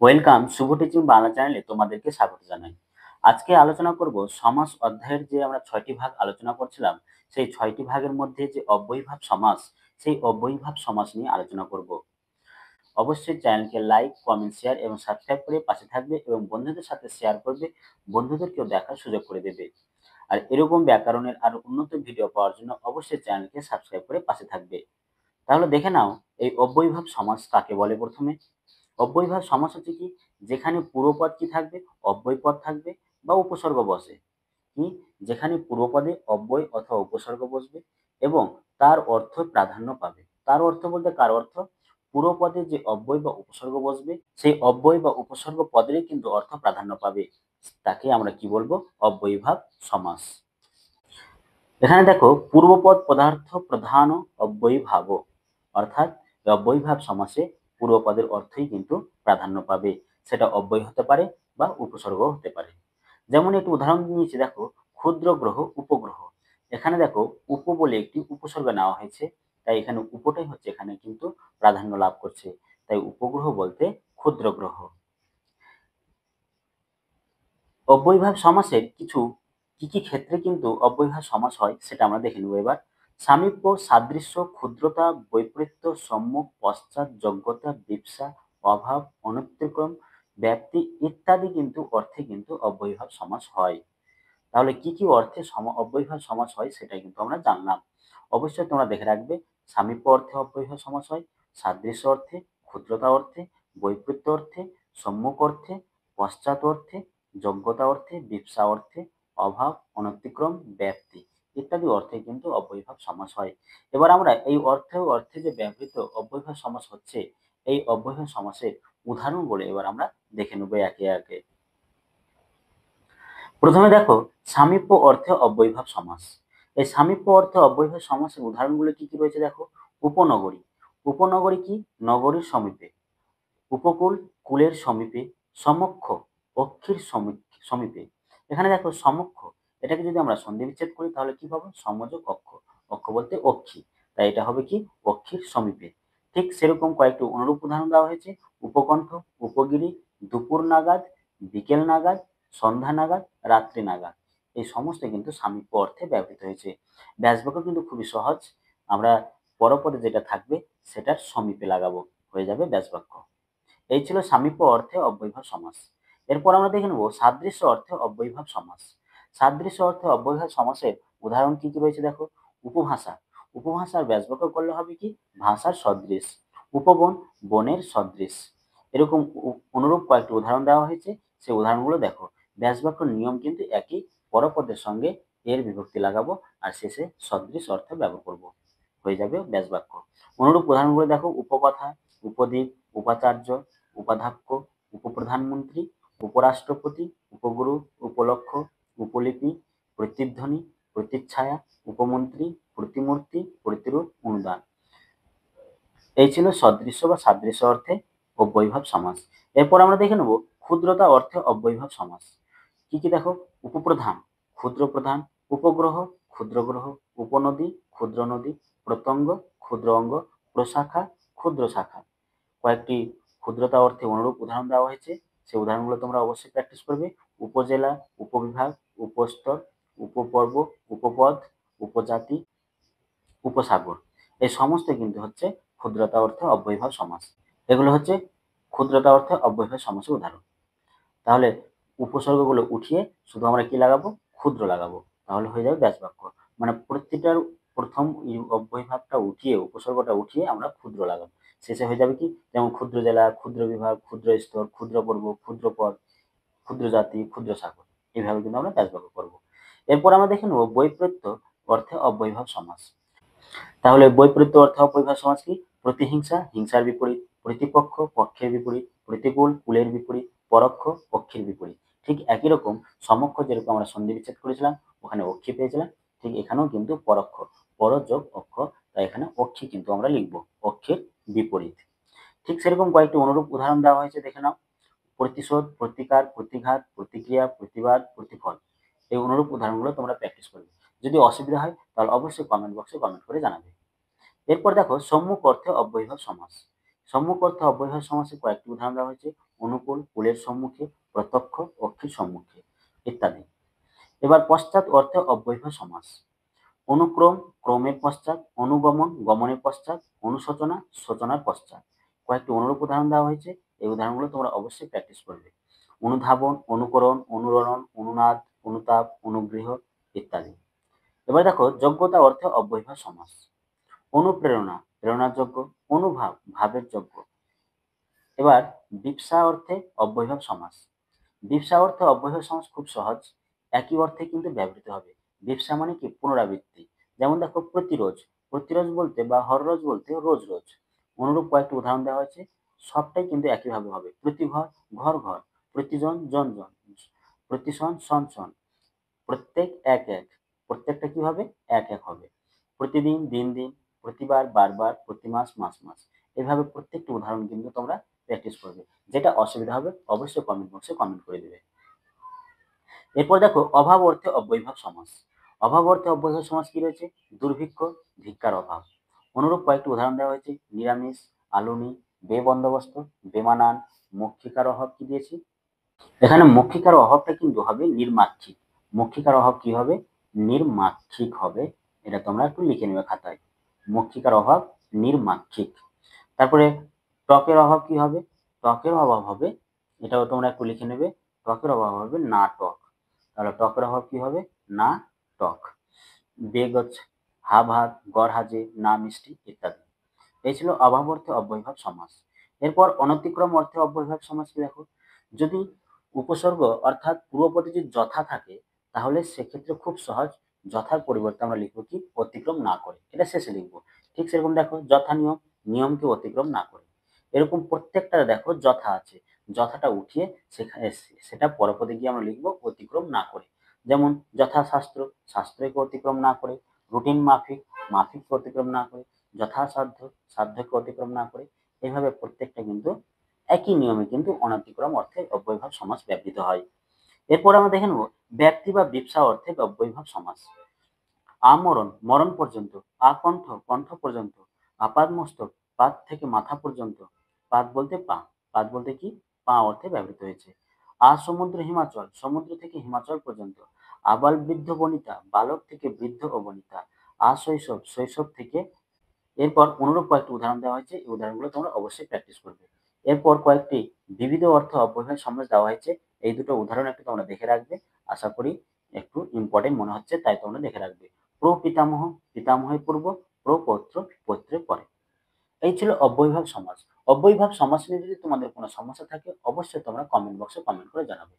Welcome শুভ teaching Bangla চ্যানেলে তোমাদেরকে স্বাগত জানাই। আজকে আলোচনা করব সমাস অধ্যায়ের যে আমরা ৬টি ভাগ আলোচনা করছিলাম, সেই ৬টি ভাগের মধ্যে যে অব্যয়ীভাব সমাস, সেই অব্যয়ীভাব সমাস নিয়ে আলোচনা করব। অবশ্যই চ্যানেলকে লাইক, কমেন্ট, শেয়ার এবং সাবস্ক্রাইব করে পাশে থাকবে এবং বন্ধুদের সাথে শেয়ার করবে, বন্ধুদেরকেও দেখার সুযোগ করে দেবে। আর এরকম ব্যাকরণের আরো উন্নত ভিডিও পাওয়ার জন্য অবশ্যই চ্যানেলকে সাবস্ক্রাইব করে পাশে থাকবে। তাহলে দেখে নাও এই অব্যয়ীভাব সমাস কাকে বলে। প্রথমে অব্যয়ীভাব সমাস হচ্ছে কি, যেখানে পূর্বপদ কি থাকবে, অব্যয় পদ থাকবে বা উপসর্গ বসে। কি, যেখানে পূর্বপদে অব্যয় অথবা উপসর্গ বসবে এবং তার অর্থ প্রাধান্য পাবে। তার অর্থ বলতে কার অর্থ, পূর্বপদে যে অব্যয় বা উপসর্গ বসবে সেই অব্যয় বা উপসর্গ পদেরই কিন্তু অর্থ প্রাধান্য পাবে। তাকে আমরা কি বলবো, অব্যয়ীভাব সমাস। এখানে দেখো, পূর্বপদ পদার্থ প্রধান অব্যয়ীভাব, অর্থাৎ অব্যয়ীভাব সমাসে পূর্বপদের অর্থই কিন্তু প্রাধান্য পাবে। সেটা অব্যয় হতে পারে বা উপসর্গ হতে পারে। যেমন একটু উদাহরণ নিয়েছি, দেখো, ক্ষুদ্র গ্রহ উপগ্রহ। এখানে দেখো উপ বলে একটি উপসর্গ নেওয়া হয়েছে, তাই এখানে উপটাই হচ্ছে এখানে কিন্তু প্রাধান্য লাভ করছে। তাই উপগ্রহ বলতে ক্ষুদ্র গ্রহ। অব্যয়ীভাব সমাসের কি কি ক্ষেত্রে কিন্তু অব্যয়ীভাব সমাস হয় সেটা আমরা দেখে নেব এবার। সামীপ্য, সাদৃশ্য, ক্ষুদ্রতা, বৈপরীত্য, সম্মুখ, পশ্চাৎ, যোগ্যতা, বিপসা, অভাব, অনতিক্রম, ব্যাপ্তি ইত্যাদি কিন্তু অর্থে কিন্তু অব্যয়ীভাব সমাস হয়। তাহলে কি কি অর্থে অব্যয়ীভাব সমাস হয় সেটাই কিন্তু আমরা জানলাম। অবশ্যই তোমরা দেখে রাখবে, সামীপ্য অর্থে অব্যয়ীভাব সমাস হয়, সাদৃশ্য অর্থে, ক্ষুদ্রতা অর্থে, বৈপরীত্য অর্থে, সম্মুখ অর্থে, পশ্চাৎ অর্থে, যোগ্যতা অর্থে, বিপসা অর্থে, অভাব, অনতিক্রম, ব্যাপ্তি ইত্যাদি অর্থে কিন্তু অব্যয়ীভাব সমাস হয়। এবার আমরা এই অর্থে যে ব্যবহৃত অব্যয়ীভাব সমাস হচ্ছে, এই অব্যয়ীভাব সমাসের উদাহরণগুলো এবার আমরা দেখে নেব একে একে। প্রথমে দেখো, সামীপ্য অর্থে অব্যয়ীভাব সমাস। এই সামীপ্য অর্থে অব্যয়ীভাব সমাসের উদাহরণগুলো কি কি রয়েছে দেখো। উপনগরী। উপনগরী কি, নগরীর সমীপে। উপকূল, কূলের সমীপে। সমক্ষ, অক্ষির সমীপে। এখানে দেখো সমক্ষ, এটাকে যদি আমরা সন্ধি বিচ্ছেদ করি তাহলে কি পাবো, সমযোগ অক্ষ। অক্ষ বলতে অক্ষি, তাই এটা হবে কি, অক্ষির সমীপে। ঠিক সেরকম কয়েকটি অনুরূপ উদাহরণ দেওয়া হয়েছে। উপকণ্ঠ, উপগিরি, দুপুর নাগাদ, বিকেল নাগাদ, সন্ধ্যা নাগাদ, রাত্রি নাগাদ। এই সমস্ত কিন্তু সামীপ্য অর্থে ব্যবহৃত হয়েছে। ব্যাসবাক্য কিন্তু খুবই সহজ, আমরা পরপদে যেটা থাকবে সেটার সমীপে লাগাবো, হয়ে যাবে ব্যাসবাক্য। এই ছিল সামীপ্য অর্থে অব্যয়ীভাব সমাস। এরপর আমরা দেখে নেব সাদৃশ্য অর্থে অব্যয়ীভাব সমাস। সাদৃশ্য অর্থে অব্যয়ীভাব সমাসের উদাহরণ কি কি রয়েছে দেখো। উপভাষা। উপভাষার ব্যাসবাক্য করলে হবে কি, ভাষার সদৃশ। উপবন, বনের সদৃশ। এরকম অনুরূপ কয়েকটি উদাহরণ দেওয়া হয়েছে, সেই উদাহরণগুলো দেখো। ব্যাসবাক্যর নিয়ম কিন্তু একই, পরপদের সঙ্গে এর বিভক্তি লাগাবো আর শেষে সদৃশ অর্থ ব্যবহার করব, হয়ে যাবে ব্যাসবাক্য। অনুরূপ উদাহরণগুলো দেখো। উপকথা, উপদ্বীপ, উপাচার্য, উপাধ্যক্ষ, উপপ্রধানমন্ত্রী, উপরাষ্ট্রপতি, উপগুরু, উপলক্ষ্য, উপলিপি, প্রতিধ্বনি, প্রতিচ্ছায়া, উপমন্ত্রী, প্রতিমূর্তি, প্রতিরূপ, অনুদান। এই ছিল সদৃশ্য বা সাদৃশ্য অর্থে অব্যয়ীভাব সমাস। এরপর আমরা দেখে নেব ক্ষুদ্রতা অর্থে অব্যয়ীভাব সমাস। কি কি দেখো। উপপ্রধান, ক্ষুদ্র প্রধান। উপগ্রহ, ক্ষুদ্র গ্রহ। উপনদী, ক্ষুদ্র নদী। প্রত্যঙ্গ, ক্ষুদ্র অঙ্গ। প্রশাখা, ক্ষুদ্র শাখা। কয়েকটি ক্ষুদ্রতা অর্থে অনুরূপ উদাহরণ দেওয়া হয়েছে, সেই উদাহরণগুলো তোমরা অবশ্যই প্র্যাকটিস করবে। উপজেলা, উপবিভাগ, উপস্তর, উপপর্ব, উপপদ, উপজাতি, উপসাগর। এই সমস্ত কিন্তু হচ্ছে ক্ষুদ্রতা অর্থে অব্যয়ীভাব সমাস। এগুলো হচ্ছে ক্ষুদ্রতা অর্থে অব্যয়ীভাব সমাসের উদাহরণ। তাহলে উপসর্গগুলো উঠিয়ে শুধু আমরা কি লাগাবো, ক্ষুদ্র লাগাবো, তাহলে হয়ে যাবে ব্যাসবাক্য। মানে প্রত্যেকটার প্রথম অব্যয়ীভাবটা উঠিয়ে, উপসর্গটা উঠিয়ে আমরা ক্ষুদ্র লাগাবো, শেষে হয়ে যাবে কি, যেমন ক্ষুদ্র জেলা, ক্ষুদ্র বিভাগ, ক্ষুদ্র স্তর, ক্ষুদ্র পর্ব, ক্ষুদ্র পদ, ক্ষুদ্র জাতি, ক্ষুদ্র সাগর। এইভাবে কিন্তু আমরা ব্যাসবাক্য করবো। এরপর আমরা দেখে নেবো বৈপরীত্য অর্থে অব্যয়ীভাব সমাস। তাহলে বৈপরীত্য অর্থে অব্যয়ীভাব সমাস কি, প্রতিহিংসা, হিংসার বিপরীত। প্রতিপক্ষ, পক্ষের বিপরীত। প্রতিকূল, কুলের বিপরীত। পরোক্ষ, পক্ষের বিপরীত। ঠিক একই রকম সমক্ষ যেরকম আমরা সন্ধি বিচ্ছেদ করেছিলাম, ওখানে অক্ষি পেয়েছিলাম, ঠিক এখানেও কিন্তু পরোক্ষ, পর যোগ অক্ষ, তাই এখানে অক্ষি কিন্তু আমরা লিখবো, অক্ষের বিপরীত। ঠিক সেরকম কয়েকটি অনুরূপ উদাহরণ দেওয়া হয়েছে, দেখে নাও। প্রতিশোধ, প্রতিকার, প্রতিঘাত, প্রতিক্রিয়া, প্রতিবাদ, প্রতিফল। এই অনুরূপ উদাহরণগুলো তোমরা প্র্যাকটিস করবে। যদি অসুবিধা হয় তাহলে অবশ্যই কমেন্ট বক্সে কমেন্ট করে জানাবে। এরপর দেখো সম্মুখ অর্থে অব্যয়ীভাব সমাস। সম্মুখ অর্থে অব্যয়ভাব সমাসে কয়েকটি উদাহরণ দেওয়া হয়েছে। অনুকূল, কুলের সম্মুখে, প্রত্যক্ষ, অক্ষের সম্মুখে ইত্যাদি। এবার পশ্চাৎ অর্থে অব্যয়ভাব সমাস। অনুক্রম, ক্রমের পশ্চাৎ, অনুগমন, গমনের পশ্চাৎ, অনুশোচনা, সূচনার পশ্চাৎ। কয়েকটি অনুরূপ উদাহরণ দেওয়া হয়েছে, এই উদাহরণগুলো তোমরা অবশ্যই প্র্যাকটিস করবে। অনুধাবন, অনুকরণ, অনুরণন, অনুনাদ, অনুতাপ, অনুগৃহ ইত্যাদি। এবার দেখো যোগ্যতা অর্থে অব্যয়ভাব সমাস। অনুপ্রেরণা, প্রেরণার যোগ্য। অনুভাব, ভাবের যোগ্য। এবার বিপসা অর্থে অব্যয়ভাব সমাস। বিপসা অর্থে অব্যয়ভাব সমাস খুব সহজ, একই অর্থে কিন্তু ব্যবহৃত হবে। বিপসা মানে কি? পুনরাবৃত্তি। যেমন দেখো প্রতিরোজ, প্রতিরোজ বলতে বা হররোজ বলতে রোজ রোজ। অনুরূপ কয়েকটি উদাহরণ দেওয়া হয়েছে, সবটাই কিন্তু একইভাবে হবে। প্রতিঘর, ঘর ঘর। প্রতিজন, জন জন। প্রতিসন, সন সন। প্রত্যেক, এক এক। প্রত্যেকটা কি হবে? এক এক হবে। প্রতিদিন, দিন দিন। প্রতিবার, বারবার। প্রতি মাস, মাস মাস। এভাবে প্রত্যেকটা উদাহরণ কিন্তু তোমরা প্র্যাকটিস করবে। যেটা অসুবিধা হবে অবশ্যই কমেন্ট বক্সে কমেন্ট করে দেবে। এরপর দেখো অভাব অর্থে অব্যয়ভাব সমাস। অভাব অর্থে অব্যয়ভাব সমাস কি রয়েছে? দুর্ভিক্ষ, ধিক্কার, অভাব। অনুরূপ কয়েকটি উদাহরণ দেওয়া হয়েছে। নিরামিষ, আলুনি, বেবন্দোবস্ত, বেমানান, মক্ষিকার অভাব কি দিয়েছি? এখানে মক্ষিকার অভাবটা কিন্তু হবে নির্মাক্ষিক। মক্ষিকার অভাব কি হবে? নির্মাক্ষিক হবে। এটা তোমরা একটু লিখে নেবে খাতায়। মক্ষিকার অভাব নির্মাক্ষিক। তারপরে ত্বকের অভাব কি হবে? ত্বকের অভাব হবে, এটাও তোমরা একটু লিখে নেবে। ত্বকের অভাব হবে না টক। তাহলে ত্বকের অভাব কি হবে? না টক। বেগ হচ্ছে হা ভাত, গড় হাজে, না মিষ্টি ইত্যাদি। এই ছিল অভাব অর্থে অব্যয়ভাব সমাস। এরপর অনতিক্রম অর্থে অব্যয়ভাব সমাস কি দেখো, যদি উপসর্গ অর্থাৎ পূর্বপদে যদি যথা থাকে তাহলে সেক্ষেত্রে খুব সহজ। যথার পরিবর্তে আমরা লিখবো কি? অতিক্রম না করে। এটা শেষে লিখবো। ঠিক সেরকম দেখো যথা নিয়ম, নিয়মকে অতিক্রম না করে। এরকম প্রত্যেকটা দেখো যথা আছে, যথাটা উঠিয়ে সেখানে সেটা পরপদে গিয়ে আমরা লিখবো অতিক্রম না করে। যেমন যথাশাস্ত্র, শাস্ত্রকে অতিক্রম না করে। রুটিন মাফিক, মাফিককে অতিক্রম না করে। যথাসাধ্য, সাধ্যকে অতিক্রম না করে। এইভাবে প্রত্যেকটা কিন্তু একই নিয়মে কিন্তু অনতিক্রম অর্থে অব্যয়ভাব সমাস ব্যবহৃত হয়। এরপর আমরা দেখে নেব ব্যাপ্তি বা বিপসা অর্থে অব্যয়ভাব সমাস। আমরণ, মরণ পর্যন্ত। আকণ্ঠ, কণ্ঠ পর্যন্ত। আপাদ মস্তক, পাদ থেকে মাথা পর্যন্ত। পাদ বলতে পা, পাদ বলতে কি? পা অর্থে ব্যবহৃত হয়েছে। সমুদ্র হিমাচল, সমুদ্র থেকে হিমাচল পর্যন্ত। আবাল বৃদ্ধ বনিতা, বালক থেকে বৃদ্ধ ও বনিতা। শৈশব, শৈশব থেকে। এরপর অনুরূপ কয়েকটি উদাহরণ দেওয়া হয়েছে, এই উদাহরণগুলো তোমরা অবশ্যই প্র্যাকটিস করবে। এরপর কয়েকটি বিবিধ অর্থে অব্যয়ভাব সমাস দেওয়া হয়েছে, এই দুটো উদাহরণ একটু তোমরা দেখে রাখবে। আশা করি একটু ইম্পর্টেন্ট মনে হচ্ছে, তাই তোমরা দেখে রাখবে। প্রপিতামহ, পিতামহের পূর্ব। প্রপৌত্র, পৈত্রের পরে। এই ছিল অব্যয়ভাব সমাস। অব্যয়ভাব সমাস নিয়ে যদি তোমাদের কোনো সমস্যা থাকে অবশ্যই তোমরা কমেন্ট বক্সে কমেন্ট করে জানাবে।